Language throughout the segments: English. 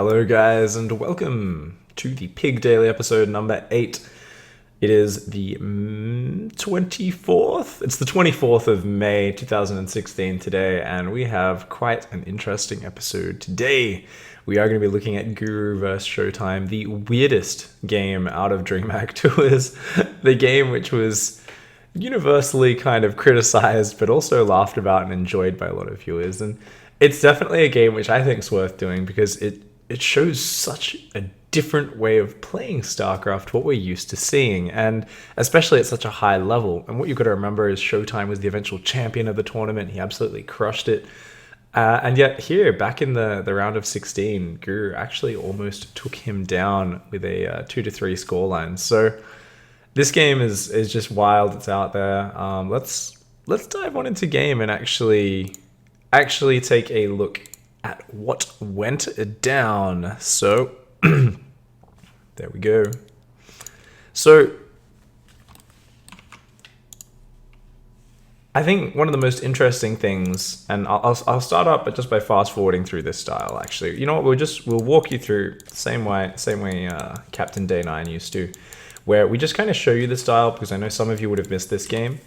Hello guys and welcome to the PiG Daily episode number 8. It is the 24th. It's the 24th of May 2016 today, and we have quite an interesting episode today. We are going to be looking at Guru vs Showtime, the weirdest game out of DreamHack Tours, the game which was universally kind of criticized but also laughed about and enjoyed by a lot of viewers. And it's definitely a game which I think is worth doing because it shows such a different way of playing StarCraft to what we're used to seeing, and especially at such a high level. And what you've got to remember is Showtime was the eventual champion of the tournament. He absolutely crushed it. And yet here, back in the round of 16, Guru actually almost took him down with a 2-3 scoreline. So this game is just wild. It's out there. Let's dive on into game and actually take a look at what went down. So there we go. So I think one of the most interesting things, and I'll start up but just by fast forwarding through this style. Actually, you know what? We'll walk you through the same way Captain Day 9 used to, where we just kind of show you the style because I know some of you would have missed this game.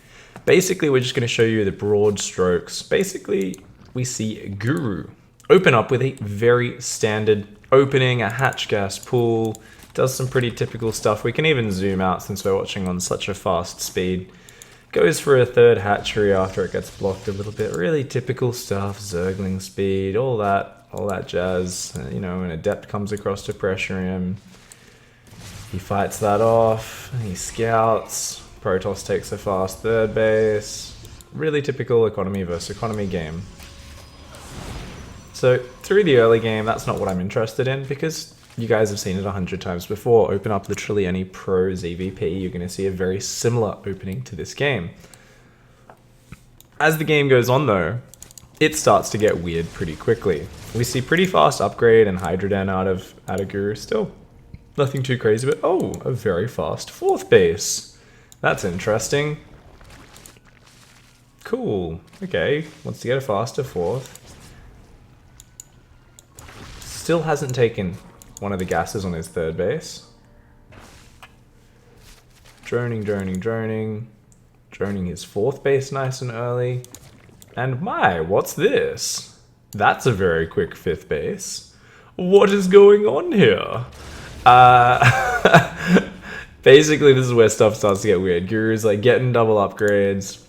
Basically, we're just going to show you the broad strokes. Basically, we see Guru open up with a very standard opening, a hatch gas pool, does some pretty typical stuff. We can even zoom out since we're watching on such a fast speed. Goes for a third hatchery after it gets blocked a little bit. Really typical stuff, zergling speed, all that jazz. You know, when Adept comes across to pressure him, he fights that off, he scouts, Protoss takes a fast third base. Really typical economy versus economy game. So through the early game, that's not what I'm interested in because you guys have seen it 100 times before. Open up literally any pro ZvP, you're going to see a very similar opening to this game. As the game goes on though, it starts to get weird pretty quickly. We see pretty fast upgrade and Hydroden out of Guru still. Nothing too crazy, but oh, a very fast fourth base. That's interesting. Cool. Okay, wants to get a faster fourth. Still hasn't taken one of the gases on his third base. Droning his fourth base nice and early. And my, what's this? That's a very quick fifth base. What is going on here? Basically, this is where stuff starts to get weird. Guru's like getting double upgrades.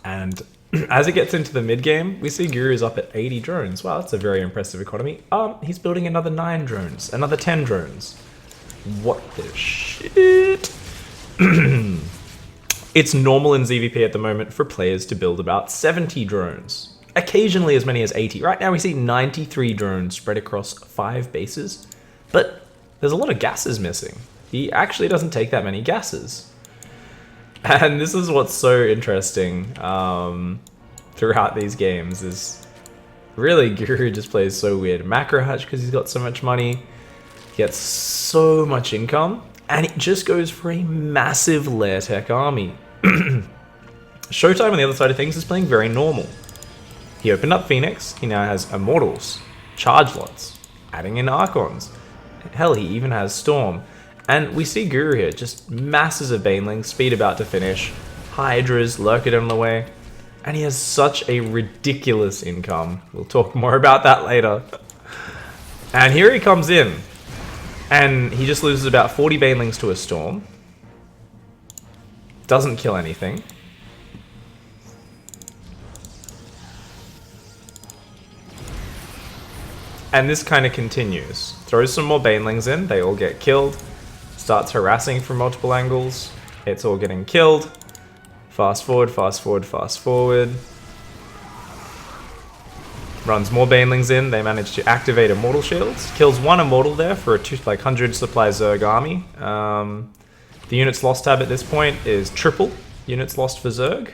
And as it gets into the mid game, we see Guru's up at 80 drones. Wow, that's a very impressive economy. He's building another 9 drones, another 10 drones. What the shit? It's normal in ZvP at the moment for players to build about 70 drones. Occasionally as many as 80. Right now we see 93 drones spread across 5 bases. But there's a lot of gases missing. He actually doesn't take that many gases. And this is what's so interesting throughout these games is really Guru just plays so weird. Macro hatch because he's got so much money, he gets so much income, and it just goes for a massive lair tech army. Showtime on the other side of things is playing very normal. He opened up Phoenix, he now has Immortals, Charge Lots, adding in Archons. Hell, he even has Storm. And we see Guru here, just masses of Banelings, speed about to finish, Hydras, Lurker on the way, and he has such a ridiculous income. We'll talk more about that later. And here he comes in, and he just loses about 40 Banelings to a Storm. Doesn't kill anything. And this kind of continues. Throws some more Banelings in, they all get killed. Starts harassing from multiple angles. It's all getting killed. Fast forward, fast forward, fast forward. Runs more Banelings in. They manage to activate Immortal Shields. Kills one Immortal there for a 100 supply Zerg army. The units lost tab at this point is triple units lost for Zerg.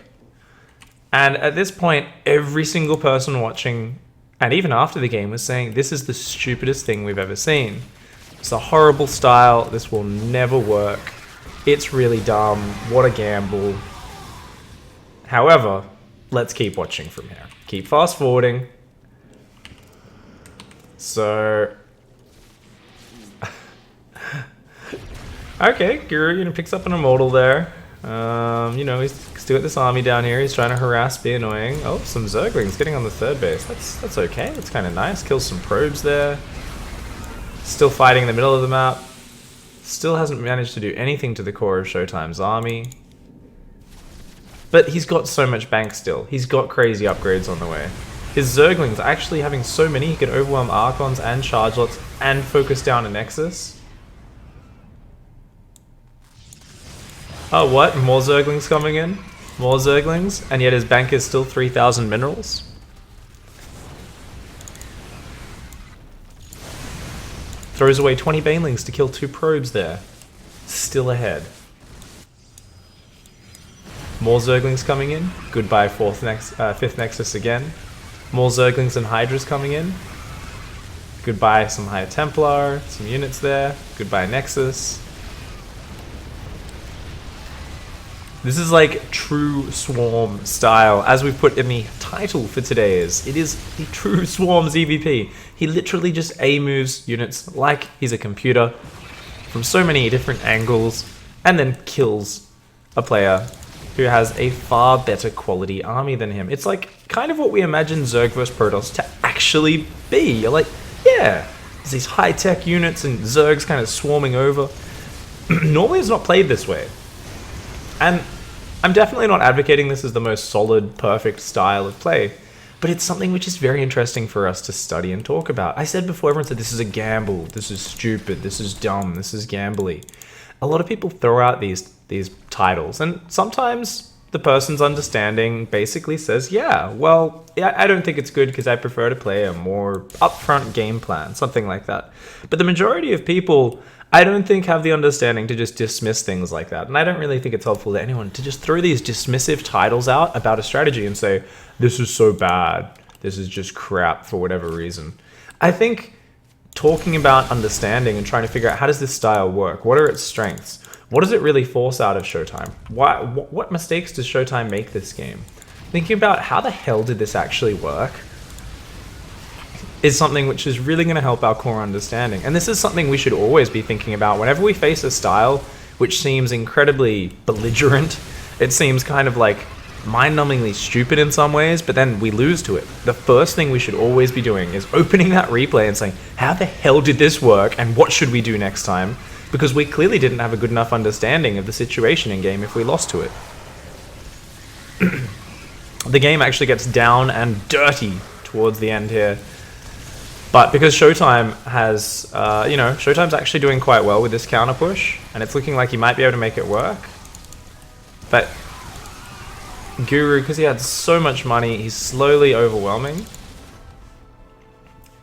And at this point, every single person watching, and even after the game, was saying, this is the stupidest thing we've ever seen. It's a horrible style. This will never work. It's really dumb. What a gamble. However, let's keep watching from here. Keep fast forwarding. So Okay, Guru, you know, picks up an immortal there. You know, he's still got this army down here. He's trying to harass, be annoying. Oh, some Zerglings getting on the third base. That's okay. That's kind of nice. Kills some probes there. Still fighting in the middle of the map. Still hasn't managed to do anything to the core of Showtime's army. But he's got so much bank still. He's got crazy upgrades on the way. His Zerglings are actually having so many, he can overwhelm Archons and Chargelots and focus down a Nexus. Oh, what? More Zerglings coming in? More Zerglings? And yet his bank is still 3,000 minerals? Throws away 20 Banelings to kill 2 probes there. Still ahead. More Zerglings coming in. Goodbye fifth Nexus again. More Zerglings and Hydras coming in. Goodbye some High Templar, some units there. Goodbye Nexus. This is like true Swarm style, as we put in the title for today's. It is the true Swarm ZvP. He literally just A moves units like he's a computer from so many different angles and then kills a player who has a far better quality army than him. It's like kind of what we imagine Zerg vs Protoss to actually be. You're like, yeah, there's these high-tech units and Zergs kind of swarming over. Normally it's not played this way. And I'm definitely not advocating this as the most solid, perfect style of play, but it's something which is very interesting for us to study and talk about. I said before, everyone said this is a gamble, this is stupid, this is dumb, this is gambly. A lot of people throw out these titles, and sometimes the person's understanding basically says, yeah, well, yeah, I don't think it's good because I prefer to play a more upfront game plan, something like that. But the majority of people, I don't think, have the understanding to just dismiss things like that. And I don't really think it's helpful to anyone to just throw these dismissive titles out about a strategy and say, this is so bad, this is just crap for whatever reason. I think talking about understanding and trying to figure out how does this style work, what are its strengths, what does it really force out of Showtime, what mistakes does Showtime make this game, thinking about how the hell did this actually work, is something which is really going to help our core understanding. And this is something we should always be thinking about whenever we face a style which seems incredibly belligerent. It seems kind of like mind-numbingly stupid in some ways, but then we lose to it. The first thing we should always be doing is opening that replay and saying, how the hell did this work and what should we do next time? Because we clearly didn't have a good enough understanding of the situation in game if we lost to it. The game actually gets down and dirty towards the end here. But because Showtime has, Showtime's actually doing quite well with this counter push, and it's looking like he might be able to make it work. But Guru, because he had so much money, he's slowly overwhelming.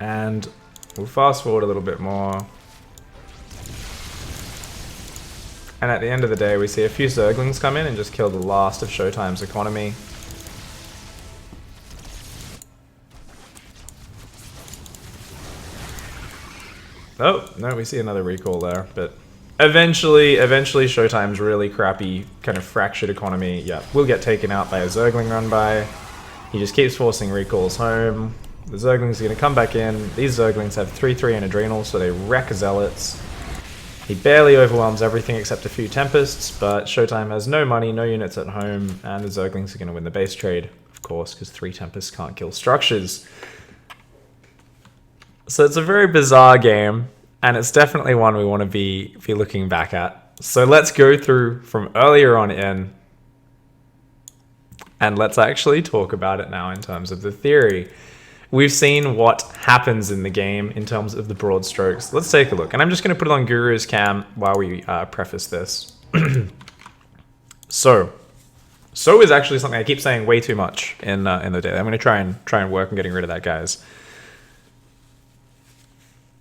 And we'll fast forward a little bit more. And at the end of the day, we see a few Zerglings come in and just kill the last of Showtime's economy. Oh, no, we see another recall there, but eventually Showtime's really crappy, kind of fractured economy, yeah, will get taken out by a Zergling run by. He just keeps forcing recalls home. The Zerglings are going to come back in. These Zerglings have 3-3 and Adrenals, so they wreck Zealots. He barely overwhelms everything except a few Tempests, but Showtime has no money, no units at home, and the Zerglings are going to win the base trade, of course, because 3 Tempests can't kill structures. So it's a very bizarre game, and it's definitely one we want to be looking back at. So let's go through from earlier on in, and let's actually talk about it now in terms of the theory. We've seen what happens in the game in terms of the broad strokes. Let's take a look, and I'm just going to put it on Guru's cam while we preface this. So is actually something I keep saying way too much in the day. I'm going to try and work on getting rid of that, guys.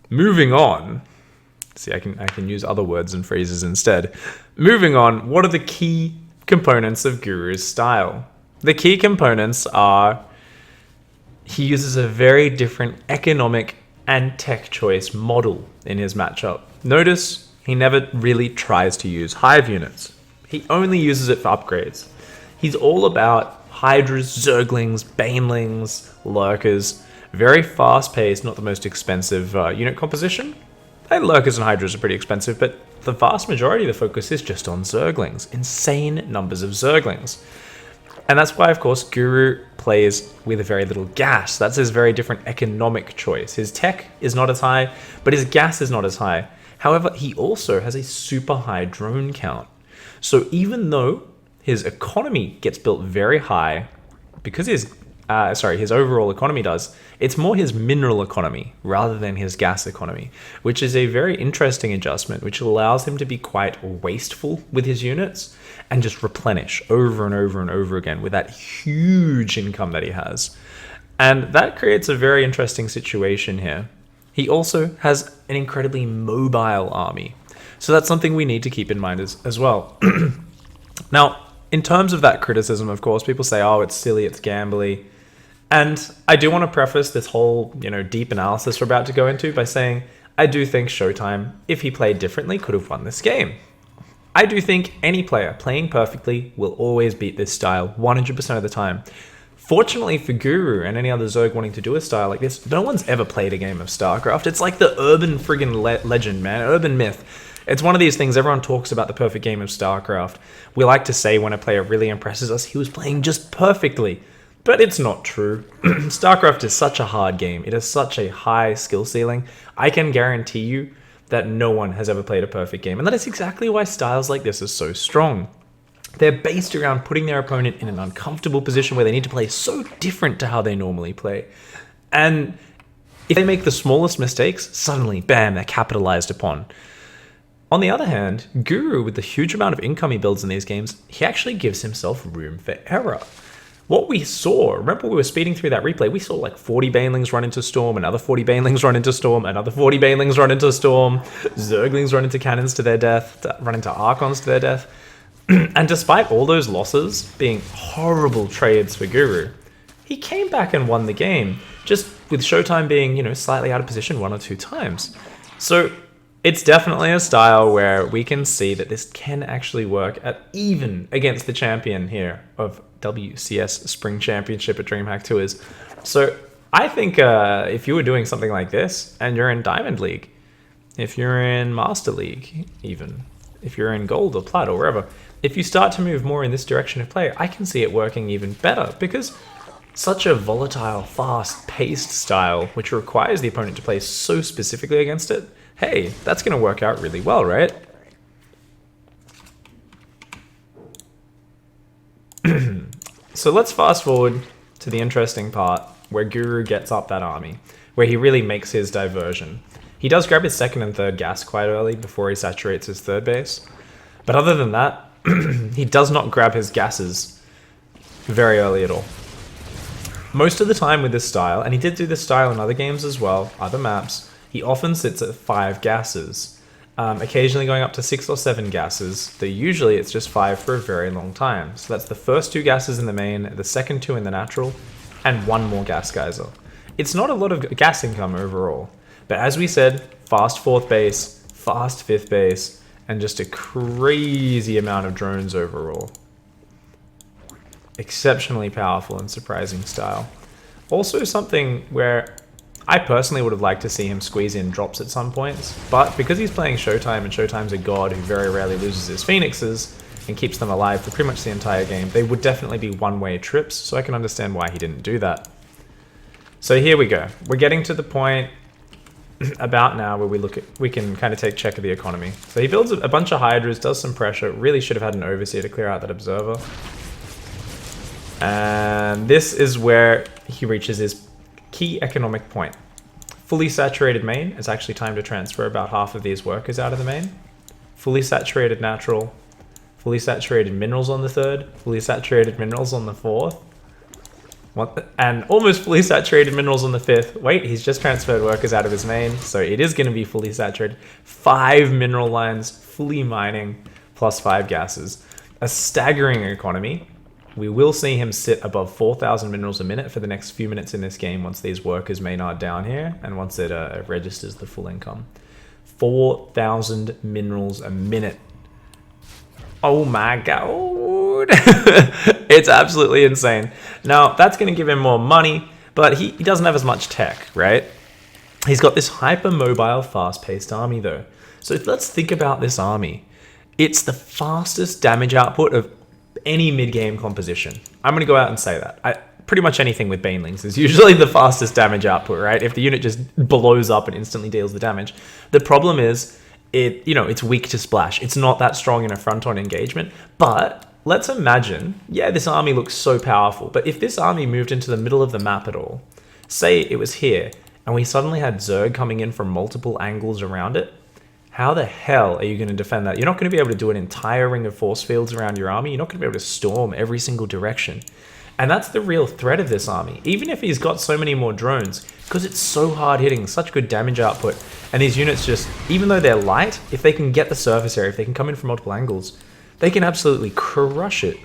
Moving on, see, I can use other words and phrases instead. Moving on, what are the key components of Guru's style? The key components are he uses a very different economic and tech choice model in his matchup. Notice he never really tries to use Hive units. He only uses it for upgrades. He's all about Hydras, Zerglings, Banelings, Lurkers. Very fast-paced, not the most expensive unit composition. And Lurkers and Hydras are pretty expensive, but the vast majority of the focus is just on Zerglings. Insane numbers of Zerglings. And that's why, of course, Guru plays with very little gas. That's his very different economic choice. His tech is not as high, but his gas is not as high. However, he also has a super high drone count. So even though his economy gets built very high, because his overall economy does, it's more his mineral economy rather than his gas economy, which is a very interesting adjustment, which allows him to be quite wasteful with his units and just replenish over and over and over again with that huge income that he has. And that creates a very interesting situation here. He also has an incredibly mobile army. So that's something we need to keep in mind as well. Now, in terms of that criticism, of course, people say, oh, it's silly, it's gambly. And I do want to preface this whole, deep analysis we're about to go into by saying, I do think Showtime, if he played differently, could have won this game. I do think any player playing perfectly will always beat this style 100% of the time. Fortunately for Guru and any other Zerg wanting to do a style like this, no one's ever played a game of StarCraft. It's like the urban friggin' legend, man, urban myth. It's one of these things, everyone talks about the perfect game of StarCraft. We like to say when a player really impresses us, he was playing just perfectly. But it's not true. StarCraft is such a hard game. It has such a high skill ceiling. I can guarantee you that no one has ever played a perfect game. And that is exactly why styles like this are so strong. They're based around putting their opponent in an uncomfortable position where they need to play so different to how they normally play. And if they make the smallest mistakes, suddenly, bam, they're capitalized upon. On the other hand, Guru, with the huge amount of income he builds in these games, he actually gives himself room for error. What we saw, remember we were speeding through that replay, we saw like 40 Banelings run into Storm, another 40 Banelings run into Storm, another 40 Banelings run into Storm, Zerglings run into Cannons to their death, run into Archons to their death. And despite all those losses being horrible trades for Guru, he came back and won the game, just with Showtime being, slightly out of position 1 or 2 times. So it's definitely a style where we can see that this can actually work even against the champion here of WCS Spring Championship at DreamHack Tours. So I think if you were doing something like this and you're in Diamond League, if you're in Master League even, if you're in Gold or Plat or wherever, if you start to move more in this direction of play, I can see it working even better because such a volatile, fast-paced style, which requires the opponent to play so specifically against it, hey, that's going to work out really well, right? So let's fast forward to the interesting part where Guru gets up that army, where he really makes his diversion. He does grab his second and third gas quite early before he saturates his third base. But other than that, he does not grab his gases very early at all. Most of the time with this style, and he did do this style in other games as well, other maps, he often sits at 5 gases, occasionally going up to 6 or 7 gases, though usually it's just 5 for a very long time. So that's the first 2 gases in the main, the second 2 in the natural, and 1 more gas geyser. It's not a lot of gas income overall, but as we said, fast 4th base, fast 5th base, and just a crazy amount of drones overall. Exceptionally powerful and surprising style. Also something where I personally would have liked to see him squeeze in drops at some points, but because he's playing Showtime and Showtime's a god who very rarely loses his Phoenixes and keeps them alive for pretty much the entire game, they would definitely be one-way trips, so I can understand why he didn't do that. So here we go. We're getting to the point about now where we can kind of take check of the economy. So he builds a bunch of Hydras, does some pressure, really should have had an Overseer to clear out that Observer. And this is where he reaches his key economic point. Fully saturated main, it's actually time to transfer about half of these workers out of the main. Fully saturated natural, fully saturated minerals on the 3rd, fully saturated minerals on the 4th, and almost fully saturated minerals on the 5th. Wait, he's just transferred workers out of his main, so it is going to be fully saturated. 5 mineral lines, fully mining, plus 5 gases. A staggering economy. We will see him sit above 4,000 minerals a minute for the next few minutes in this game once these workers maynard down here and once it registers the full income. 4,000 minerals a minute. Oh my god. It's absolutely insane. Now, that's going to give him more money, but he doesn't have as much tech, right? He's got this hyper-mobile, fast-paced army though. So let's think about this army. It's the fastest damage output of any mid-game composition. I'm going to go out and say that. Pretty much anything with banelings is usually the fastest damage output, right? If the unit just blows up and instantly deals the damage. The problem is, it's weak to splash. It's not that strong in a front-on engagement. But let's imagine, this army looks so powerful. But if this army moved into the middle of the map at all, say it was here, and we suddenly had Zerg coming in from multiple angles around it, how the hell are you going to defend that? You're not going to be able to do an entire ring of force fields around your army. You're not going to be able to storm every single direction. And that's the real threat of this army. Even if he's got so many more drones, because it's so hard hitting, such good damage output, and these units just, even though they're light, if they can get the surface area, if they can come in from multiple angles, they can absolutely crush it.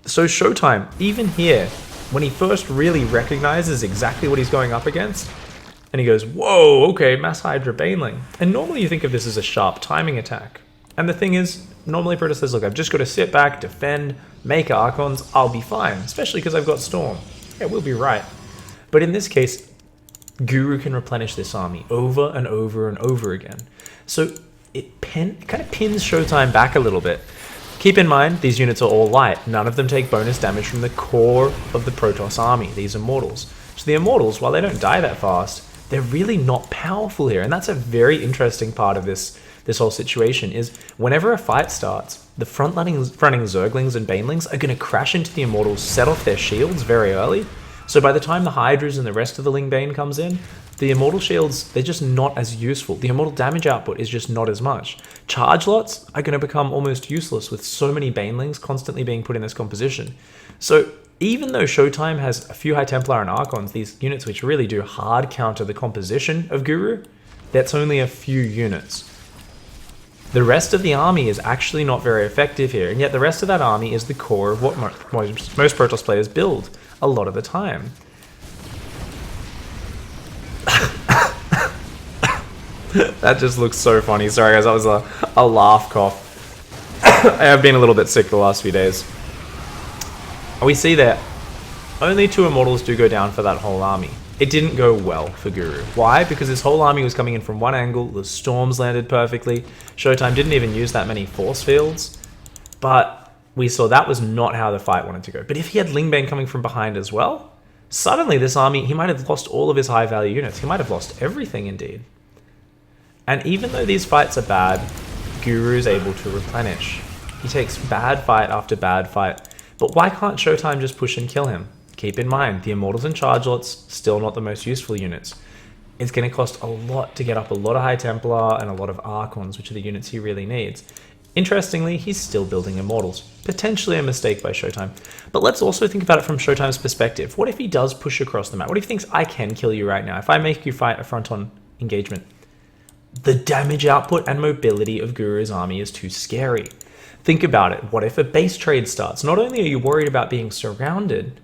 So Showtime, even here, when he first really recognizes exactly what he's going up against, and he goes, whoa, okay, Mass Hydra Baneling. And normally you think of this as a sharp timing attack. And the thing is, normally Protoss says, look, I've just got to sit back, defend, make Archons, I'll be fine. Especially because I've got Storm. Yeah, we'll be right. But in this case, Guru can replenish this army over and over and over again. So it kind of pins Showtime back a little bit. Keep in mind, these units are all light. None of them take bonus damage from the core of the Protoss army, these Immortals. So the Immortals, while they don't die that fast, they're really not powerful here. And that's a very interesting part of this whole situation is whenever a fight starts, the fronting Zerglings and Banelings are going to crash into the Immortals, set off their shields very early. So by the time the Hydras and the rest of the Ling Bane comes in, the Immortal shields, they're just not as useful. The Immortal damage output is just not as much. Charge lots are going to become almost useless with so many Banelings constantly being put in this composition. So even though Showtime has a few High Templar and Archons, these units which really do hard counter the composition of Guru, that's only a few units. The rest of the army is actually not very effective here, and yet the rest of that army is the core of what most Protoss players build a lot of the time. That just looks so funny. Sorry guys, that was a laugh cough. I have been a little bit sick the last few days. We see that only 2 Immortals do go down for that whole army. It didn't go well for Guru. Why? Because his whole army was coming in from one angle, the storms landed perfectly, Showtime didn't even use that many force fields, but we saw that was not how the fight wanted to go. But if he had Lingbane coming from behind as well, suddenly this army, he might have lost all of his high value units. He might have lost everything indeed. And even though these fights are bad, Guru is able to replenish. He takes bad fight after bad fight. But why can't Showtime just push and kill him? Keep in mind, the Immortals and Charge Lots, still not the most useful units. It's going to cost a lot to get up a lot of High Templar and a lot of Archons, which are the units he really needs. Interestingly, he's still building Immortals. Potentially a mistake by Showtime. But let's also think about it from Showtime's perspective. What if he does push across the map? What if he thinks, I can kill you right now? If I make you fight a front-on engagement, the damage output and mobility of Guru's army is too scary. Think about it. What if a base trade starts? Not only are you worried about being surrounded,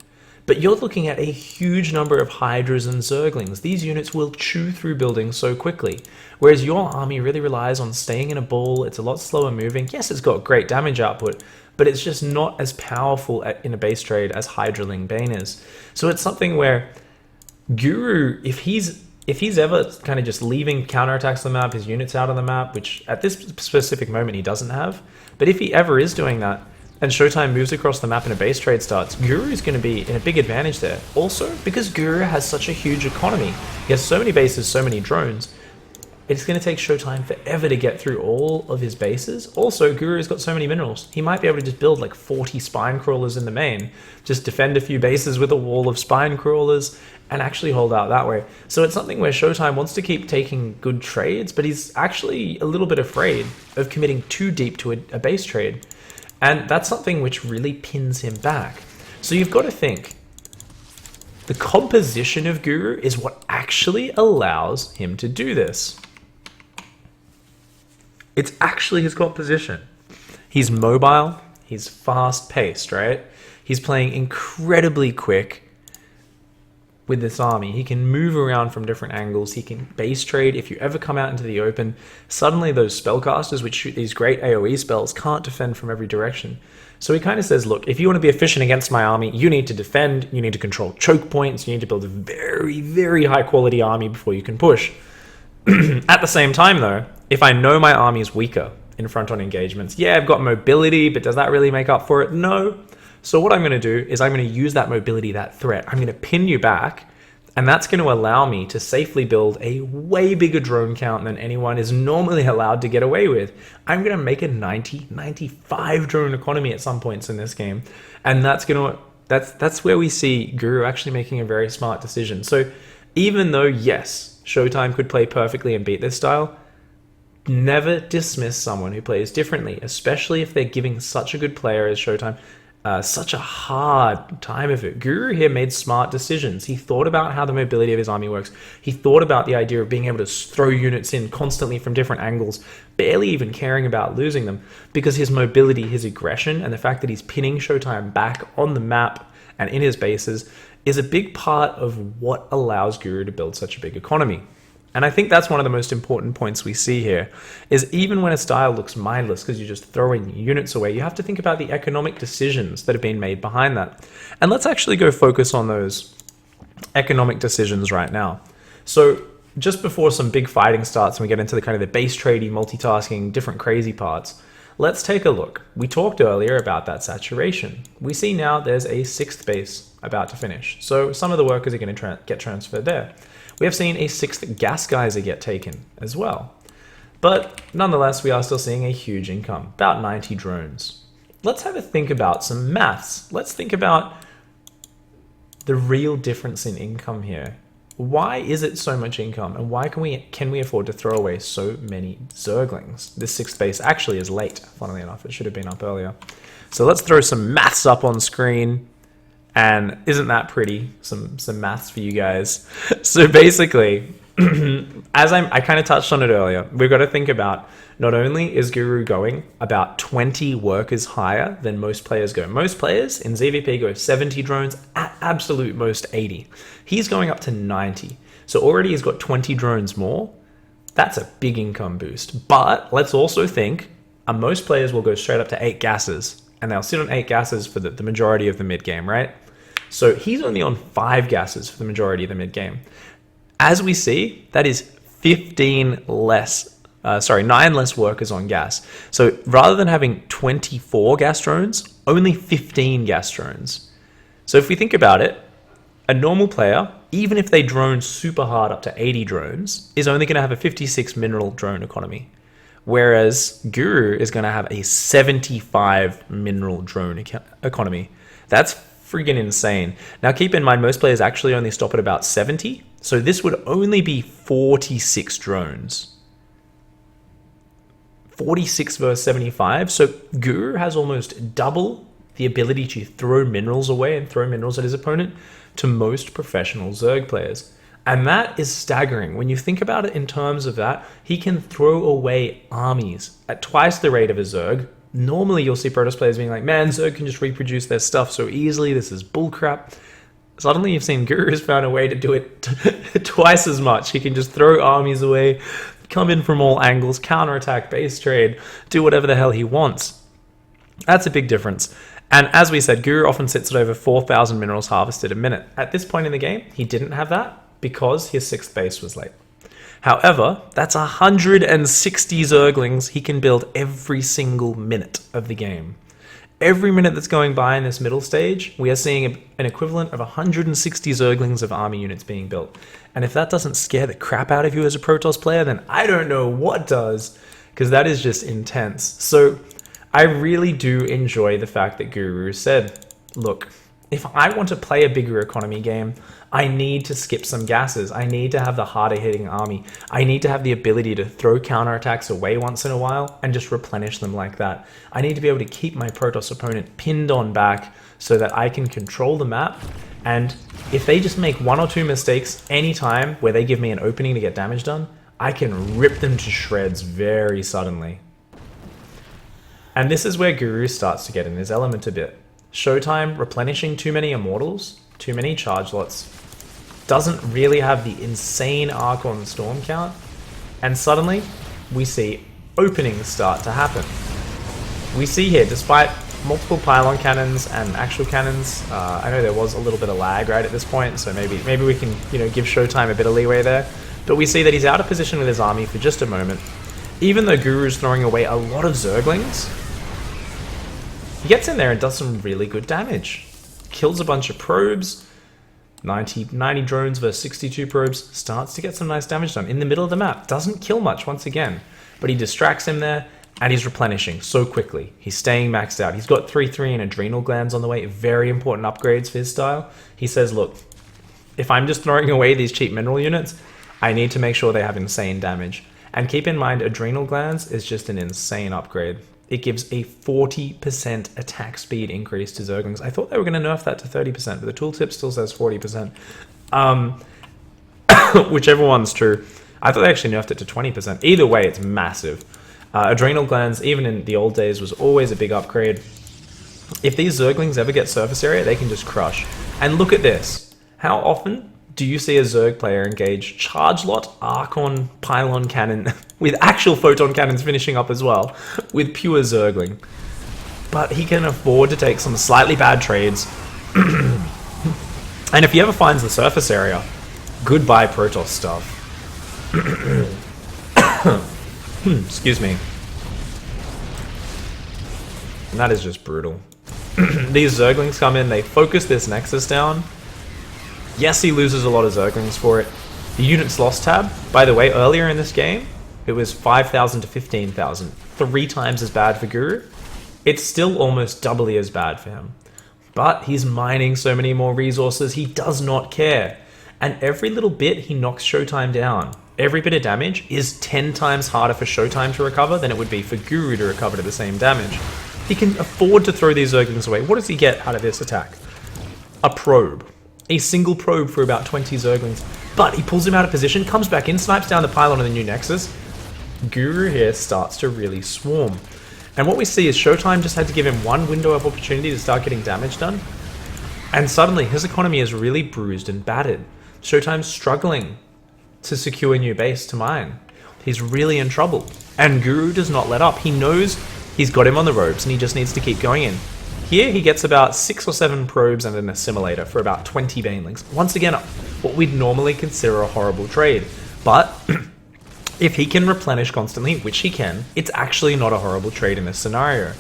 but you're looking at a huge number of Hydras and Zerglings. These units will chew through buildings so quickly. Whereas your army really relies on staying in a ball. It's a lot slower moving. Yes, it's got great damage output, but it's just not as powerful in a base trade as Hydraling Bane is. So it's something where Guru, if he's ever kind of just leaving counterattacks on the map, his units out on the map, which at this specific moment he doesn't have, but if he ever is doing that, and Showtime moves across the map and a base trade starts, Guru is going to be in a big advantage there. Also, because Guru has such a huge economy, he has so many bases, so many drones, it's going to take Showtime forever to get through all of his bases. Also, Guru's got so many minerals, he might be able to just build like 40 spine crawlers in the main, just defend a few bases with a wall of spine crawlers, and actually hold out that way. So it's something where Showtime wants to keep taking good trades, but he's actually a little bit afraid of committing too deep to a base trade. And that's something which really pins him back. So you've got to think, the composition of Guru is what actually allows him to do this. It's actually his composition. He's mobile, he's fast-paced, right? He's playing incredibly quick with this army. He can move around from different angles, he can base trade. If you ever come out into the open, suddenly those spellcasters which shoot these great AoE spells can't defend from every direction. So he kind of says, look, if you want to be efficient against my army, you need to defend, you need to control choke points, you need to build a very, very high quality army before you can push. At the same time though, if I know my army is weaker in front-on engagements, yeah, I've got mobility, but does that really make up for it? No. So what I'm going to do is I'm going to use that mobility, that threat. I'm going to pin you back, and that's going to allow me to safely build a way bigger drone count than anyone is normally allowed to get away with. I'm going to make a 90, 95 drone economy at some points in this game, and that's where we see Guru actually making a very smart decision. So even though, yes, Showtime could play perfectly and beat this style, never dismiss someone who plays differently, especially if they're giving such a good player as Showtime such a hard time of it. Guru here made smart decisions. He thought about how the mobility of his army works. He thought about the idea of being able to throw units in constantly from different angles, barely even caring about losing them, because his mobility, his aggression, and the fact that he's pinning Showtime back on the map and in his bases is a big part of what allows Guru to build such a big economy. And I think that's one of the most important points we see here, is even when a style looks mindless because you're just throwing units away, you have to think about the economic decisions that have been made behind that. And let's actually go focus on those economic decisions right now. So just before some big fighting starts and we get into the kind of the base trading, multitasking, different crazy parts, let's take a look. We talked earlier about that saturation. We see now there's a 6th base about to finish. So some of the workers are going to get transferred there. We have seen a 6th gas geyser get taken as well. But nonetheless, we are still seeing a huge income, about 90 drones. Let's have a think about some maths. Let's think about the real difference in income here. Why is it so much income, and why can we afford to throw away so many Zerglings? This 6th base actually is late, funnily enough. It should have been up earlier. So let's throw some maths up on screen. And isn't that pretty? Some maths for you guys. So basically, as I kind of touched on it earlier, we've got to think about, not only is Guru going about 20 workers higher than most players go. Most players in ZvP go 70 drones, at absolute most 80. He's going up to 90. So already he's got 20 drones more. That's a big income boost. But let's also think, most players will go straight up to 8 gases, and they'll sit on 8 gases for the majority of the mid game, right? So he's only on 5 gases for the majority of the mid game. As we see, that is 9 less workers on gas. So rather than having 24 gas drones, only 15 gas drones. So if we think about it, a normal player, even if they drone super hard up to 80 drones, is only going to have a 56 mineral drone economy. Whereas Guru is going to have a 75 mineral drone economy. That's friggin' insane. Now keep in mind, most players actually only stop at about 70. So this would only be 46 drones. 46 versus 75. So Guru has almost double the ability to throw minerals away and throw minerals at his opponent to most professional Zerg players. And that is staggering. When you think about it in terms of that, he can throw away armies at twice the rate of a Zerg. Normally, you'll see Protoss players being like, man, Zerg can just reproduce their stuff so easily. This is bullcrap. Suddenly, you've seen Guru has found a way to do it twice as much. He can just throw armies away, come in from all angles, counterattack, base trade, do whatever the hell he wants. That's a big difference. And as we said, Guru often sits at over 4,000 minerals harvested a minute. At this point in the game, he didn't have that because his 6th base was late. However, that's 160 Zerglings he can build every single minute of the game. Every minute that's going by in this middle stage, we are seeing an equivalent of 160 Zerglings of army units being built. And if that doesn't scare the crap out of you as a Protoss player, then I don't know what does, because that is just intense. So I really do enjoy the fact that Guru said, look, if I want to play a bigger economy game, I need to skip some gases. I need to have the harder hitting army. I need to have the ability to throw counterattacks away once in a while and just replenish them like that. I need to be able to keep my Protoss opponent pinned on back so that I can control the map. And if they just make 1 or 2 mistakes anytime where they give me an opening to get damage done, I can rip them to shreds very suddenly. And this is where Guru starts to get in his element a bit. Showtime replenishing too many immortals, too many charge lots, doesn't really have the insane arc on storm count, and suddenly we see openings start to happen. We see here, despite multiple pylon cannons and actual cannons, I know there was a little bit of lag right at this point, so maybe we can give Showtime a bit of leeway there, but we see that he's out of position with his army for just a moment, Even though Guru's throwing away a lot of Zerglings, he gets in there and does some really good damage. Kills a bunch of probes. 90 drones versus 62 probes. Starts to get some nice damage done in the middle of the map. Doesn't kill much once again, but he distracts him there, and he's replenishing so quickly. He's staying maxed out. He's got 3-3 and adrenal glands on the way. Very important upgrades for his style. He says, look, if I'm just throwing away these cheap mineral units, I need to make sure they have insane damage. And keep in mind, adrenal glands is just an insane upgrade. It gives a 40% attack speed increase to Zerglings. I thought they were going to nerf that to 30%, but the tooltip still says 40%. Whichever one's true. I thought they actually nerfed it to 20%. Either way, it's massive. Adrenal glands, even in the old days, was always a big upgrade. If these Zerglings ever get surface area, they can just crush. And look at this. How often do you see a Zerg player engage Charge Lot, Archon, Pylon Cannon, with actual Photon Cannons finishing up as well, with pure Zergling? But he can afford to take some slightly bad trades. And if he ever finds the surface area, goodbye Protoss stuff. Excuse me. And that is just brutal. These Zerglings come in, they focus this Nexus down. Yes, he loses a lot of Zerglings for it. The units lost tab, by the way, earlier in this game, it was 5,000 to 15,000. 3 times as bad for Guru. It's still almost doubly as bad for him. But he's mining so many more resources, he does not care. And every little bit, he knocks Showtime down. Every bit of damage is 10 times harder for Showtime to recover than it would be for Guru to recover to the same damage. He can afford to throw these Zerglings away. What does he get out of this attack? A probe. A single probe for about 20 Zerglings. But he pulls him out of position, comes back in, snipes down the pylon on the new Nexus. Guru here starts to really swarm. And what we see is Showtime just had to give him one window of opportunity to start getting damage done. And suddenly his economy is really bruised and battered. Showtime's struggling to secure a new base to mine. He's really in trouble. And Guru does not let up. He knows he's got him on the ropes and he just needs to keep going in. Here he gets about 6 or 7 probes and an assimilator for about 20 banelings. Once again, what we'd normally consider a horrible trade. But if he can replenish constantly, which he can, it's actually not a horrible trade in this scenario.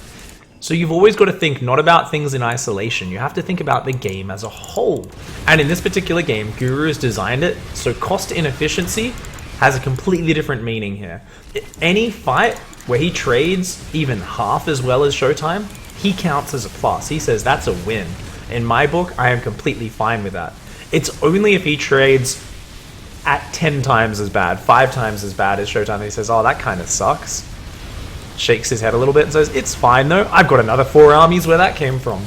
So you've always got to think not about things in isolation. You have to think about the game as a whole. And in this particular game, Guru has designed it so cost inefficiency has a completely different meaning here. Any fight where he trades even half as well as Showtime, he counts as a plus. He says that's a win. In my book, I am completely fine with that. It's only if he trades at 10 times as bad, 5 times as bad as Showtime, he says, oh, that kind of sucks. Shakes his head a little bit and says, it's fine though, I've got another 4 armies where that came from.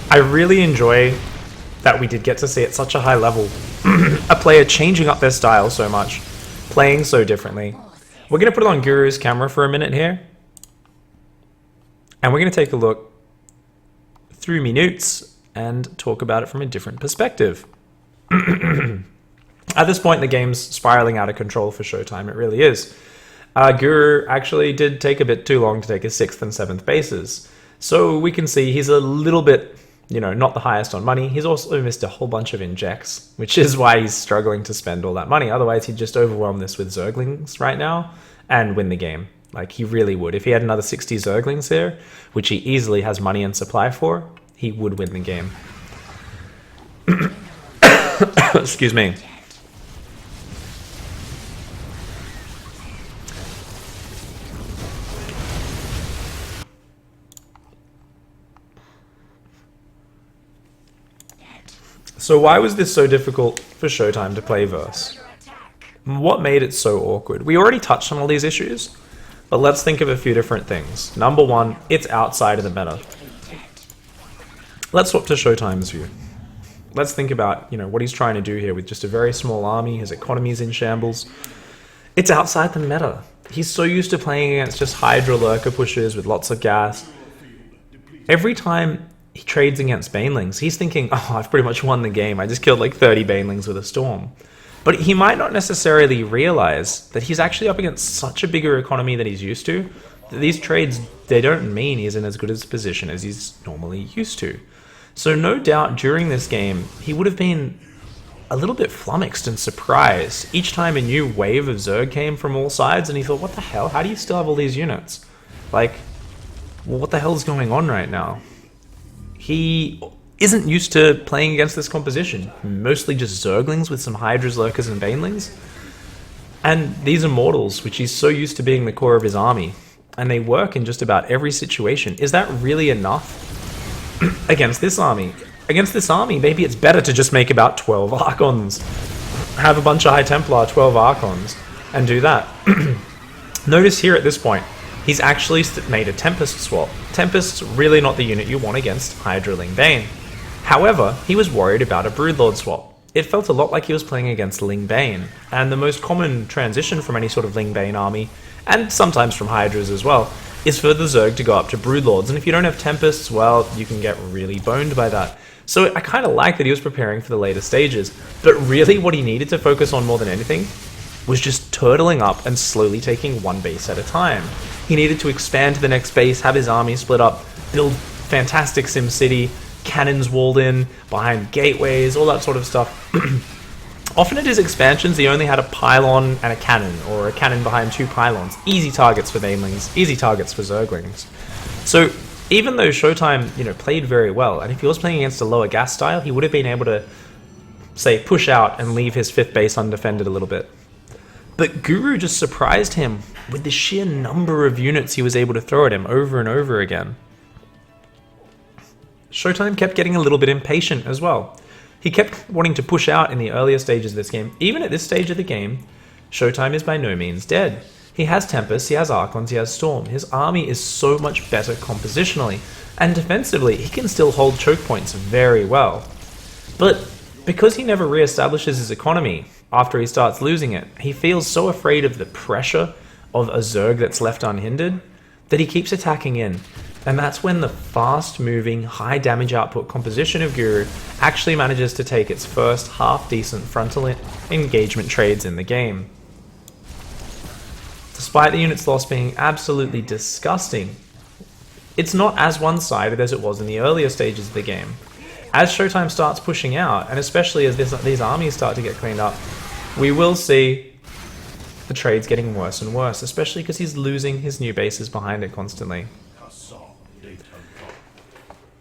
I really enjoy that we did get to see at such a high level a player changing up their style so much, playing so differently. We're going to put it on Guru's camera for a minute here. And we're going to take a look through minutes and talk about it from a different perspective. At this point, the game's spiraling out of control for Showtime. It really is. Guru actually did take a bit too long to take his 6th and 7th bases. So we can see he's a little bit, not the highest on money. He's also missed a whole bunch of injects, which is why he's struggling to spend all that money. Otherwise, he'd just overwhelm this with Zerglings right now and win the game. Like, he really would. If he had another 60 Zerglings here, which he easily has money and supply for, he would win the game. Excuse me. So why was this so difficult for Showtime to play Verse? What made it so awkward? We already touched on all these issues, but let's think of a few different things. Number one, it's outside of the meta. Let's swap to Showtime's view. Let's think about, what he's trying to do here with just a very small army, his economy's in shambles. It's outside the meta. He's so used to playing against just Hydra lurker pushers with lots of gas. Every time he trades against Banelings, he's thinking, oh, I've pretty much won the game. I just killed like 30 Banelings with a storm. But he might not necessarily realize that he's actually up against such a bigger economy than he's used to, that these trades, they don't mean he's in as good a position as he's normally used to. So no doubt during this game, he would have been a little bit flummoxed and surprised. Each time a new wave of Zerg came from all sides, and he thought, what the hell? How do you still have all these units? Like, well, what the hell is going on right now? He isn't used to playing against this composition. Mostly just Zerglings with some Hydras, Lurkers, and Banelings. And these Immortals, which he's so used to being the core of his army. And they work in just about every situation. Is that really enough against this army? Against this army, maybe it's better to just make about 12 Archons. Have a bunch of High Templar, 12 Archons, and do that. Notice here at this point, he's actually made a Tempest swap. Tempest's really not the unit you want against Hydra Ling Bane. However, he was worried about a Broodlord swap. It felt a lot like he was playing against Ling Bane, and the most common transition from any sort of Ling Bane army, and sometimes from Hydras as well, is for the Zerg to go up to Broodlords, and if you don't have Tempests, well, you can get really boned by that. So I kind of like that he was preparing for the later stages, but really what he needed to focus on more than anything was just turtling up and slowly taking one base at a time. He needed to expand to the next base, have his army split up, build fantastic SimCity, cannons walled in, behind gateways, all that sort of stuff. Often at his expansions, he only had a pylon and a cannon, or a cannon behind 2 pylons. Easy targets for Banelings, easy targets for Zerglings. So even though Showtime, played very well, and if he was playing against a lower gas style, he would have been able to, say, push out and leave his 5th base undefended a little bit. But Guru just surprised him with the sheer number of units he was able to throw at him over and over again. Showtime kept getting a little bit impatient as well. He kept wanting to push out in the earlier stages of this game. Even at this stage of the game, Showtime is by no means dead. He has Tempest, he has Archons, he has Storm. His army is so much better compositionally, and defensively he can still hold choke points very well. But because he never re-establishes his economy after he starts losing it, he feels so afraid of the pressure of a Zerg that's left unhindered that he keeps attacking in. And that's when the fast-moving, high-damage output composition of Guru actually manages to take its first half-decent frontal engagement trades in the game. Despite the unit's loss being absolutely disgusting, it's not as one-sided as it was in the earlier stages of the game. As Showtime starts pushing out, and especially as these armies start to get cleaned up, we will see the trades getting worse and worse, especially because he's losing his new bases behind it constantly.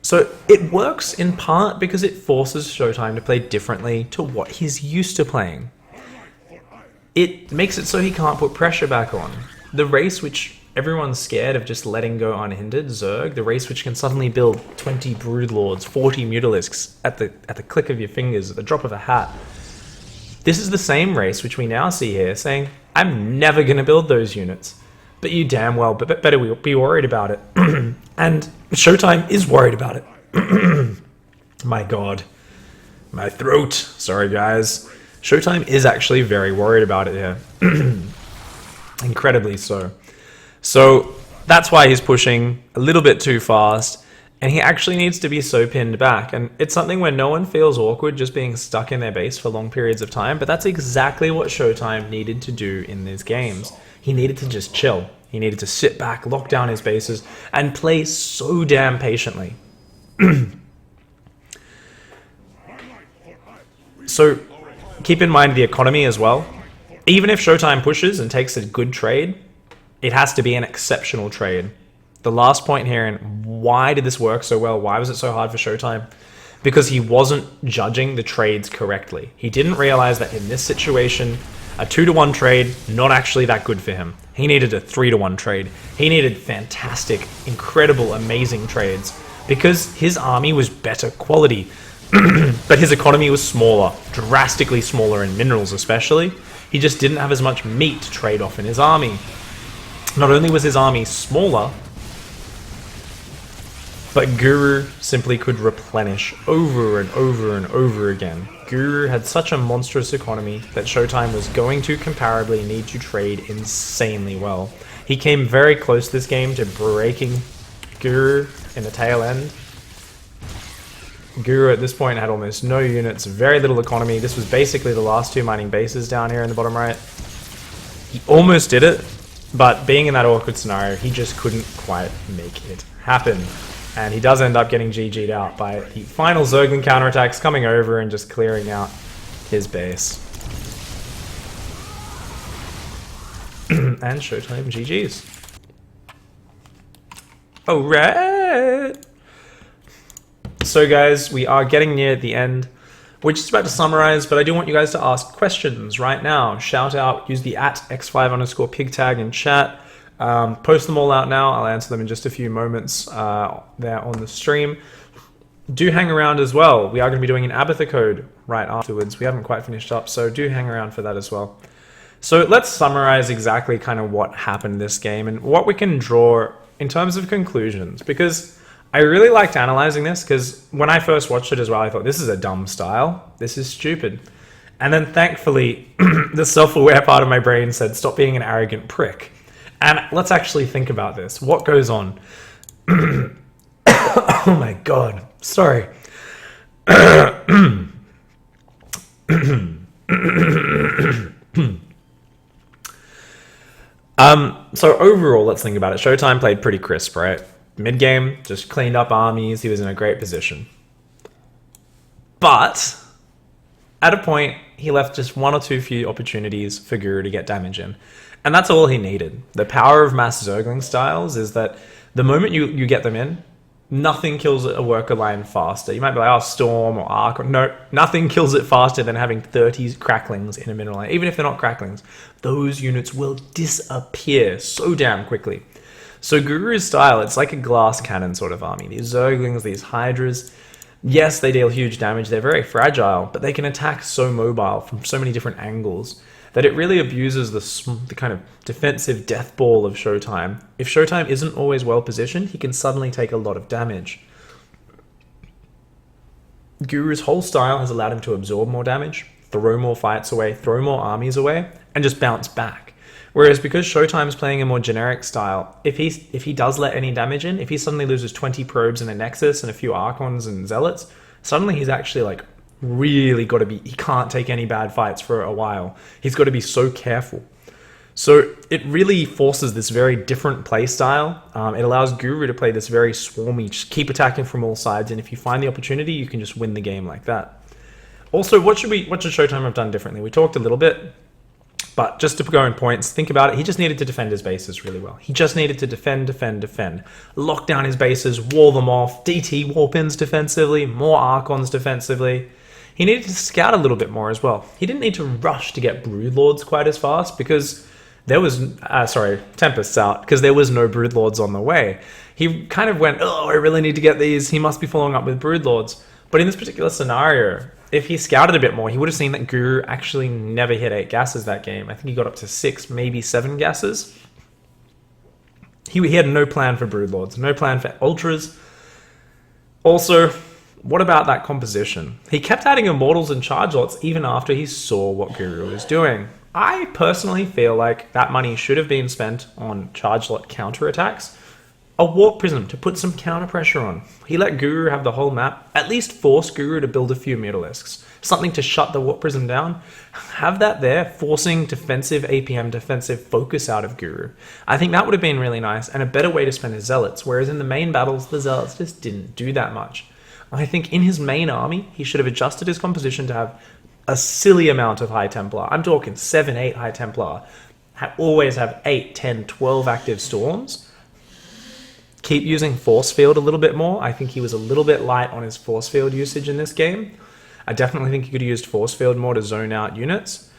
So it works in part because it forces Showtime to play differently to what he's used to playing. It makes it so he can't put pressure back on. The race which everyone's scared of just letting go unhindered, Zerg, the race which can suddenly build 20 Broodlords, 40 Mutalisks at the click of your fingers, at the drop of a hat. This is the same race which we now see here saying, I'm never going to build those units. But you damn well better be worried about it. And Showtime is worried about it. My god. My throat. Sorry guys. Showtime is actually very worried about it here. Incredibly so. So that's why he's pushing a little bit too fast, and he actually needs to be so pinned back. And it's something where no one feels awkward just being stuck in their base for long periods of time, but that's exactly what Showtime needed to do in these games. He needed to just chill. He needed to sit back, lock down his bases, and play so damn patiently. So keep in mind the economy as well. Even if Showtime pushes and takes a good trade, it has to be an exceptional trade. The last point here, and why did this work so well? Why was it so hard for Showtime? Because he wasn't judging the trades correctly. He didn't realize that in this situation, a 2-to-1 trade, not actually that good for him. He needed a 3-to-1 trade. He needed fantastic, incredible, amazing trades because his army was better quality, but his economy was smaller, drastically smaller in minerals especially. He just didn't have as much meat to trade off in his army. Not only was his army smaller, but Guru simply could replenish over and over and over again. Guru had such a monstrous economy that Showtime was going to comparably need to trade insanely well. He came very close this game to breaking Guru in the tail end. Guru at this point had almost no units, very little economy. This was basically the last 2 mining bases down here in the bottom right. He almost did it, but being in that awkward scenario, he just couldn't quite make it happen. And he does end up getting GG'd out by the final Zergling counterattacks coming over and just clearing out his base. And Showtime GG's. Alright! So guys, we are getting near the end. We're just about to summarize, but I do want you guys to ask questions right now. Shout out, use the @x5_pig tag in chat. Post them all out now. I'll answer them in just a few moments there on the stream. Do hang around as well. We are going to be doing an Abatha code right afterwards. We haven't quite finished up, so do hang around for that as well. So let's summarize exactly kind of what happened this game and what we can draw in terms of conclusions, because I really liked analyzing this, because when I first watched it as well, I thought, this is a dumb style. This is stupid. And then thankfully, the self-aware part of my brain said, stop being an arrogant prick. And let's actually think about this. What goes on? Oh my God. Sorry. So overall, let's think about it. Showtime played pretty crisp, right? Mid-game, just cleaned up armies. He was in a great position. But at a point, he left just one or two few opportunities for Guru to get damage in. And that's all he needed. The power of mass Zergling styles is that the moment you get them in, nothing kills a worker line faster. You might be like, oh, Storm or Arc. No, nothing kills it faster than having 30 cracklings in a mineral line. Even if they're not cracklings, those units will disappear so damn quickly. So Guru's style, it's like a glass cannon sort of army. These Zerglings, these Hydras, yes, they deal huge damage. They're very fragile, but they can attack so mobile from so many different angles that it really abuses the kind of defensive death ball of Showtime. If Showtime isn't always well positioned, he can suddenly take a lot of damage. Guru's whole style has allowed him to absorb more damage, throw more fights away, throw more armies away, and just bounce back. Whereas because Showtime's playing a more generic style, if he does let any damage in, if he suddenly loses 20 probes and a Nexus and a few Archons and Zealots, suddenly he's actually like really got to be, he can't take any bad fights for a while. He's got to be so careful. So it really forces this very different play style. It allows Guru to play this very swarmy, just keep attacking from all sides, and if you find the opportunity, you can just win the game like that. Also, what should Showtime have done differently? We talked a little bit, but just to go in points, think about it. He just needed to defend his bases really well. He just needed to defend. Lock down his bases, wall them off, DT warp-ins defensively, more Archons defensively. He needed to scout a little bit more as well. He didn't need to rush to get Broodlords quite as fast because there was, Tempests out, because there was no Broodlords on the way. He kind of went, oh, I really need to get these. He must be following up with Broodlords. But in this particular scenario, if he scouted a bit more, he would have seen that Guru actually never hit 8 gases that game. I think he got up to 6, maybe 7 gases. He had no plan for Broodlords, no plan for Ultras. Also, what about that composition? He kept adding Immortals and Charge Lots even after he saw what Guru was doing. I personally feel like that money should have been spent on Charge Lot counterattacks. A Warp Prism to put some counter pressure on. He let Guru have the whole map, at least force Guru to build a few Mutalisks. Something to shut the Warp Prism down. Have that there, forcing defensive APM, defensive focus out of Guru. I think that would have been really nice and a better way to spend his Zealots, whereas in the main battles, the Zealots just didn't do that much. I think in his main army, he should have adjusted his composition to have a silly amount of High Templar. I'm talking 7, 8 High Templar. Always have 8, 10, 12 active Storms. Keep using Force Field a little bit more. I think he was a little bit light on his Force Field usage in this game. I definitely think he could have used Force Field more to zone out units.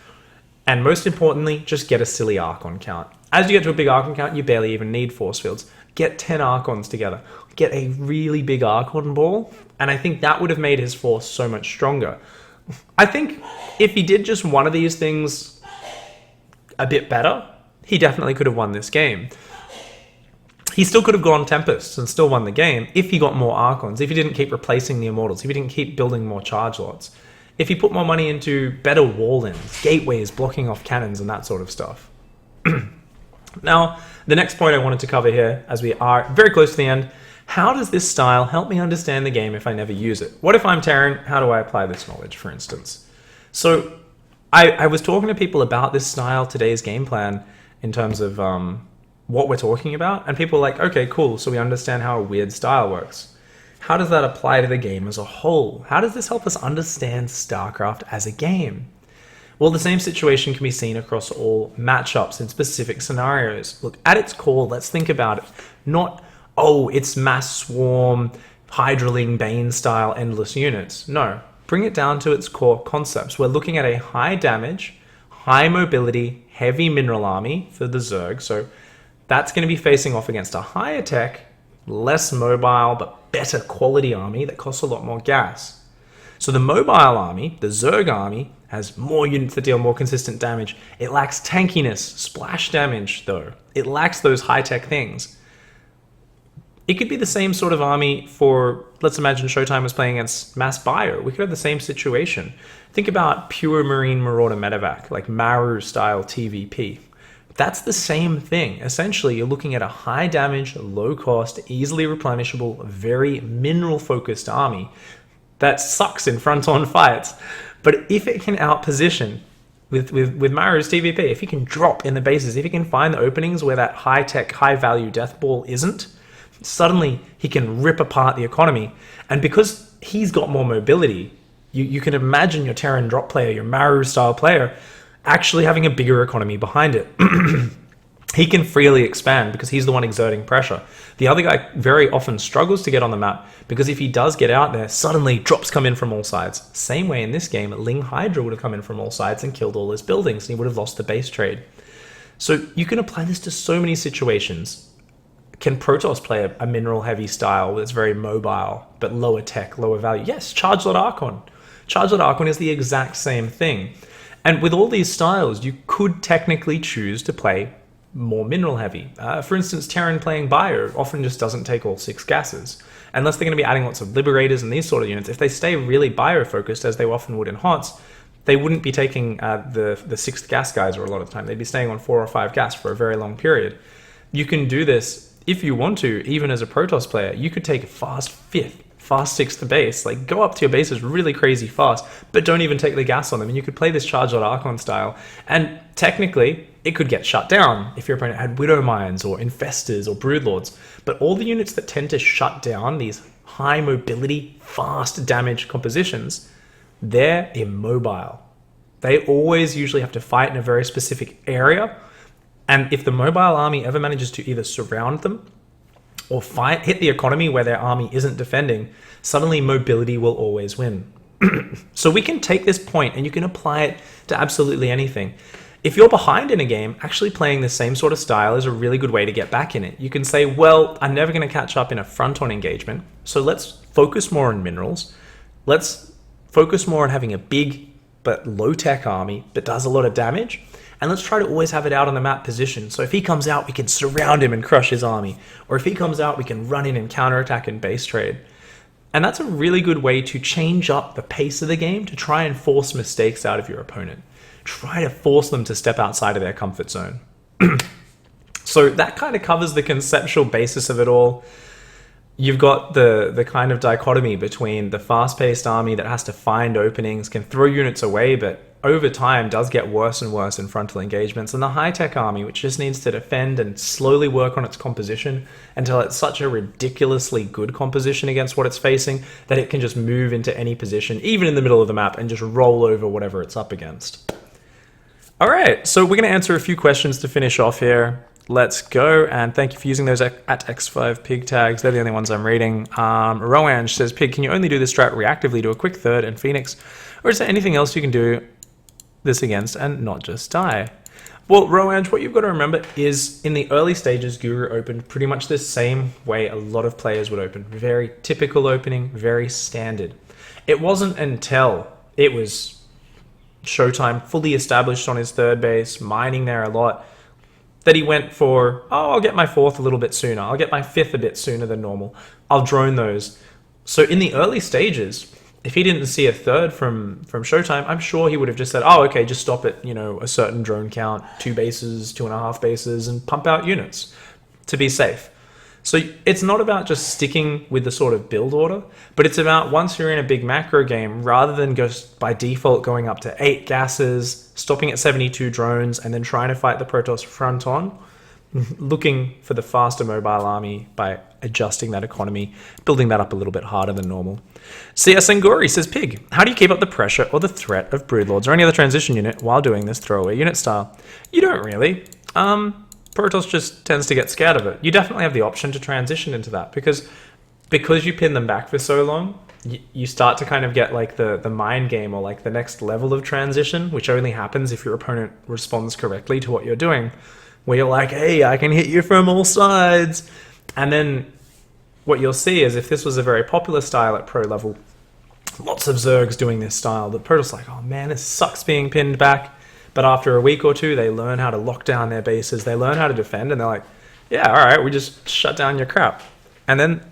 And most importantly, just get a silly Archon count. As you get to a big Archon count, you barely even need Force Fields. Get 10 Archons together. Get a really big Archon ball. And I think that would have made his force so much stronger. I think if he did just one of these things a bit better, he definitely could have won this game. He still could have gone Tempests and still won the game if he got more Archons, if he didn't keep replacing the Immortals, if he didn't keep building more Charge Lots, if he put more money into better wall-ins, gateways, blocking off cannons and that sort of stuff. Now, the next point I wanted to cover here, as we are very close to the end, how does this style help me understand the game if I never use it? What if I'm Terran? How do I apply this knowledge, for instance? So I was talking to people about this style, today's game plan, in terms of what we're talking about, and people were like, okay, cool, so we understand how a weird style works. How does that apply to the game as a whole? How does this help us understand StarCraft as a game? Well, the same situation can be seen across all matchups in specific scenarios. Look, at its core, let's think about it. Not, oh, it's mass swarm, Hydraling, Bane style endless units. No, bring it down to its core concepts. We're looking at a high damage, high mobility, heavy mineral army for the Zerg. So that's going to be facing off against a higher tech, less mobile, but better quality army that costs a lot more gas. So the mobile army, the Zerg army, has more units that deal more consistent damage. It lacks tankiness, splash damage though. It lacks those high-tech things. It could be the same sort of army for, let's imagine Showtime was playing against Mass Bio. We could have the same situation. Think about pure Marine Marauder medevac, like Maru style TVP. That's the same thing. Essentially, you're looking at a high damage, low cost, easily replenishable, very mineral focused army that sucks in front-on fights. But if it can outposition with Maru's TVP, if he can drop in the bases, if he can find the openings where that high-tech, high-value death ball isn't, suddenly he can rip apart the economy. And because he's got more mobility, you can imagine your Terran drop player, your Maru-style player, actually having a bigger economy behind it. He can freely expand because he's the one exerting pressure. The other guy very often struggles to get on the map because if he does get out there, suddenly drops come in from all sides. Same way in this game, Ling Hydra would have come in from all sides and killed all his buildings, and he would have lost the base trade. So you can apply this to so many situations. Can Protoss play a mineral-heavy style that's very mobile, but lower tech, lower value? Yes, Charge-Lot Archon. Charge-Lot Archon is the exact same thing. And with all these styles, you could technically choose to play more mineral heavy. For instance, Terran playing Bio often just doesn't take all 6 gases. Unless they're going to be adding lots of Liberators and these sort of units, if they stay really Bio focused, as they often would in HOTS, they wouldn't be taking the 6th gas geyser a lot of the time. They'd be staying on 4 or 5 gas for a very long period. You can do this if you want to, even as a Protoss player. You could take a fast 5th, fast 6th base, like go up to your bases really crazy fast, but don't even take the gas on them. And you could play this Charge-Lot Archon style, and technically it could get shut down if your opponent had Widow Mines or Infestors or Broodlords. But all the units that tend to shut down these high mobility, fast damage compositions, they're immobile. They always usually have to fight in a very specific area. And if the mobile army ever manages to either surround them or hit the economy where their army isn't defending, suddenly mobility will always win. So we can take this point and you can apply it to absolutely anything. If you're behind in a game, actually playing the same sort of style is a really good way to get back in it. You can say, well, I'm never going to catch up in a front-on engagement, so let's focus more on minerals. Let's focus more on having a big but low-tech army that does a lot of damage. And let's try to always have it out on the map position. So if he comes out, we can surround him and crush his army. Or if he comes out, we can run in and counterattack and base trade. And that's a really good way to change up the pace of the game, to try and force mistakes out of your opponent. Try to force them to step outside of their comfort zone. So that kind of covers the conceptual basis of it all. You've got the kind of dichotomy between the fast-paced army that has to find openings, can throw units away, but over time does get worse and worse in frontal engagements, and the high-tech army, which just needs to defend and slowly work on its composition until it's such a ridiculously good composition against what it's facing that it can just move into any position, even in the middle of the map, and just roll over whatever it's up against. All right, so we're going to answer a few questions to finish off here. Let's go, and thank you for using those at X5 Pig tags. They're the only ones I'm reading. Roange says, Pig, can you only do this strat reactively to a quick third and Phoenix, or is there anything else you can do this against and not just die? Well, Roange, what you've got to remember is in the early stages, Guru opened pretty much the same way a lot of players would open. Very typical opening, very standard. It wasn't until it was Showtime fully established on his third base, mining there a lot, that he went for, oh, I'll get my 4th a little bit sooner. I'll get my 5th a bit sooner than normal. I'll drone those. So in the early stages, if he didn't see a third from Showtime, I'm sure he would have just said, oh, okay, just stop at, a certain drone count, 2 bases, 2.5 bases, and pump out units to be safe. So it's not about just sticking with the sort of build order, but it's about once you're in a big macro game, rather than just by default going up to 8 gases, stopping at 72 drones, and then trying to fight the Protoss front on, looking for the faster mobile army by adjusting that economy, building that up a little bit harder than normal. CS Angori says, Pig, how do you keep up the pressure or the threat of Broodlords or any other transition unit while doing this throwaway unit style? You don't really. Protoss just tends to get scared of it. You definitely have the option to transition into that because you pin them back for so long, you start to kind of get like the mind game or like the next level of transition, which only happens if your opponent responds correctly to what you're doing, where you're like, hey, I can hit you from all sides. And then what you'll see is if this was a very popular style at pro level, lots of Zergs doing this style, the Protoss like, oh man, this sucks being pinned back. But after a week or two, they learn how to lock down their bases, they learn how to defend, and they're like, yeah, all right, we just shut down your crap. And then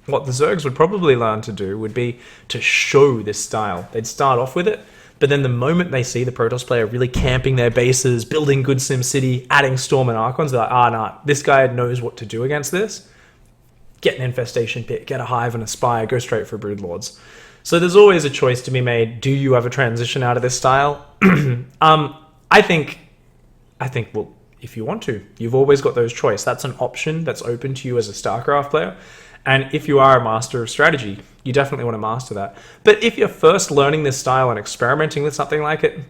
what the Zergs would probably learn to do would be to show this style. They'd start off with it, but then the moment they see the Protoss player really camping their bases, building good SimCity, adding Storm and Archons, they're like, nah, this guy knows what to do against this. Get an Infestation Pit, get a Hive and a Spire, go straight for Broodlords. So there's always a choice to be made. Do you have a transition out of this style? I think, well, if you want to, you've always got those choice. That's an option that's open to you as a StarCraft player. And if you are a master of strategy, you definitely want to master that. But if you're first learning this style and experimenting with something like it,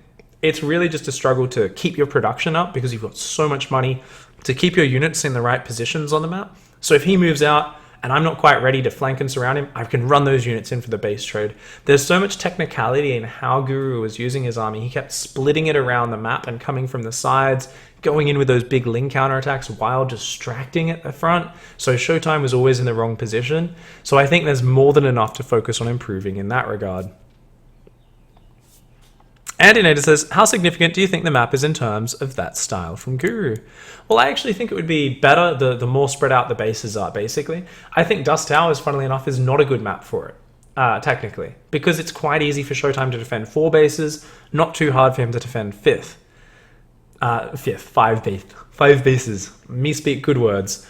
it's really just a struggle to keep your production up because you've got so much money to keep your units in the right positions on the map. So if he moves out and I'm not quite ready to flank and surround him, I can run those units in for the base trade. There's so much technicality in how Guru was using his army. He kept splitting it around the map and coming from the sides, going in with those big Ling counterattacks while distracting at the front. So Showtime was always in the wrong position. So I think there's more than enough to focus on improving in that regard. Andinator says, how significant do you think the map is in terms of that style from Guru? Well, I actually think it would be better the more spread out the bases are, basically. I think Dust Towers, funnily enough, is not a good map for it, technically, because it's quite easy for Showtime to defend 4 bases, not too hard for him to defend 5 bases. Me speak good words.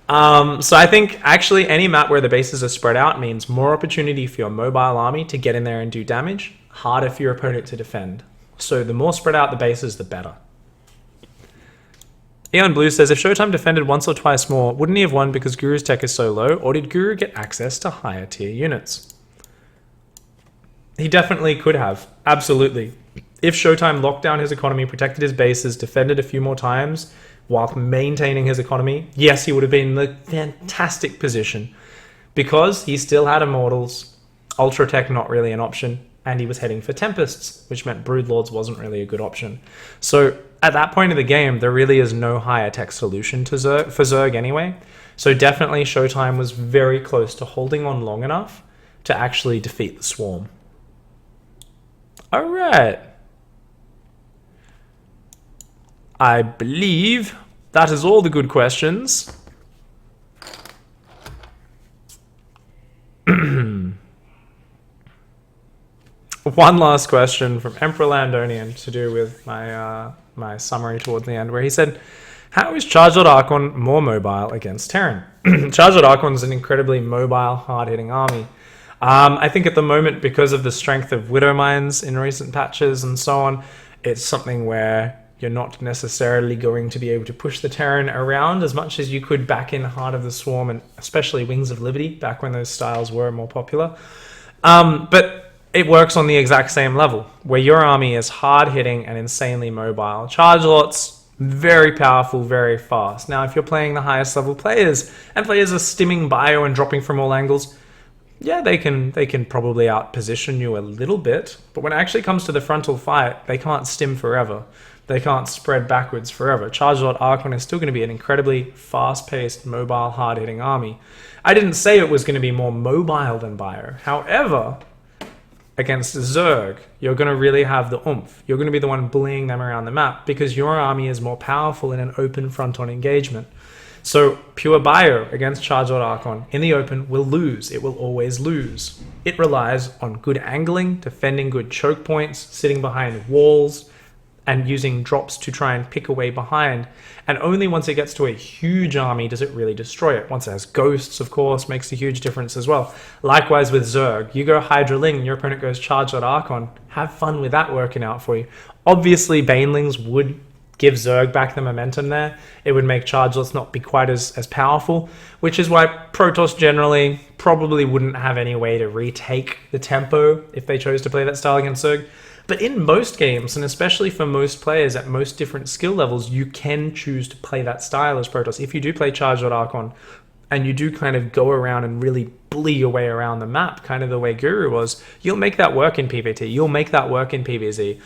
So I think actually any map where the bases are spread out means more opportunity for your mobile army to get in there and do damage, harder for your opponent to defend. So the more spread out the bases, the better. Eon Blue says, if Showtime defended once or twice more, wouldn't he have won because Guru's tech is so low, or did Guru get access to higher tier units? He definitely could have, absolutely. If Showtime locked down his economy, protected his bases, defended a few more times, while maintaining his economy, yes, he would have been in the fantastic position. Because he still had Immortals, Ultra Tech not really an option, and he was heading for Tempests, which meant Broodlords wasn't really a good option. So at that point of the game, there really is no higher tech solution to for Zerg anyway. So definitely Showtime was very close to holding on long enough to actually defeat the Swarm. All right. I believe that is all the good questions. One last question from Emperor Landonian to do with my summary towards the end, where he said, how is Charged Archon more mobile against Terran? Charged Archon is an incredibly mobile, hard-hitting army. I think at the moment, because of the strength of Widow Mines in recent patches and so on, it's something where you're not necessarily going to be able to push the Terran around as much as you could back in Heart of the Swarm and especially Wings of Liberty, back when those styles were more popular. But it works on the exact same level, where your army is hard-hitting and insanely mobile. Charge lots, very powerful, very fast. Now, if you're playing the highest level players, and players are stimming bio and dropping from all angles, yeah, they can probably out-position you a little bit, but when it actually comes to the frontal fight, they can't stim forever. They can't spread backwards forever. Charged Archon is still going to be an incredibly fast-paced, mobile, hard-hitting army. I didn't say it was going to be more mobile than bio. However, against Zerg, you're going to really have the oomph. You're going to be the one bullying them around the map because your army is more powerful in an open front-on engagement. So pure bio against Charged Archon in the open will lose. It will always lose. It relies on good angling, defending good choke points, sitting behind walls, and using drops to try and pick away behind. And only once it gets to a huge army does it really destroy it. Once it has ghosts, of course, makes a huge difference as well. Likewise with Zerg. You go Hydra Ling, your opponent goes Charged Archon. Have fun with that working out for you. Obviously, Banelings would give Zerg back the momentum there, it would make Chargeless not be quite as powerful, which is why Protoss generally probably wouldn't have any way to retake the tempo if they chose to play that style against Zerg. But in most games, and especially for most players at most different skill levels, you can choose to play that style as Protoss. If you do play Charge.Archon, and you do kind of go around and really bully your way around the map, kind of the way Guru was, you'll make that work in PvT. You'll make that work in PvZ,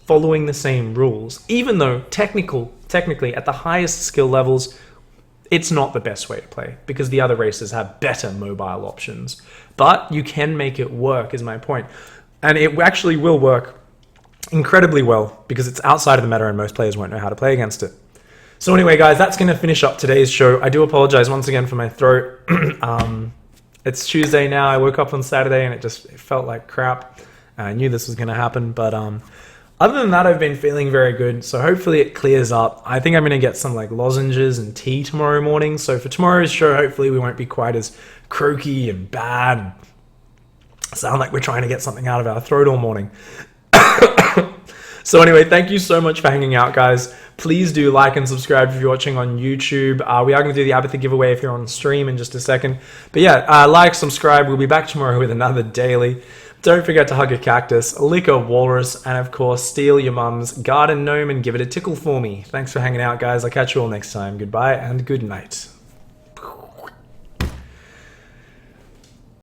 following the same rules. Even though technically at the highest skill levels, it's not the best way to play because the other races have better mobile options. But you can make it work, is my point. And it actually will work incredibly well because it's outside of the meta and most players won't know how to play against it. So anyway, guys, that's going to finish up today's show. I do apologize once again for my throat. It's Tuesday now. I woke up on Saturday and it felt like crap. I knew this was going to happen, but other than that, I've been feeling very good. So hopefully it clears up. I think I'm going to get some like lozenges and tea tomorrow morning. So for tomorrow's show, hopefully we won't be quite as croaky and bad. And sound like we're trying to get something out of our throat all morning. So anyway, thank you so much for hanging out, guys. Please do like and subscribe if you're watching on YouTube. We are going to do the Apathy giveaway if you're on stream in just a second. But yeah, like, subscribe. We'll be back tomorrow with another daily. Don't forget to hug a cactus, lick a walrus, and of course, steal your mum's garden gnome and give it a tickle for me. Thanks for hanging out, guys. I'll catch you all next time. Goodbye and good night.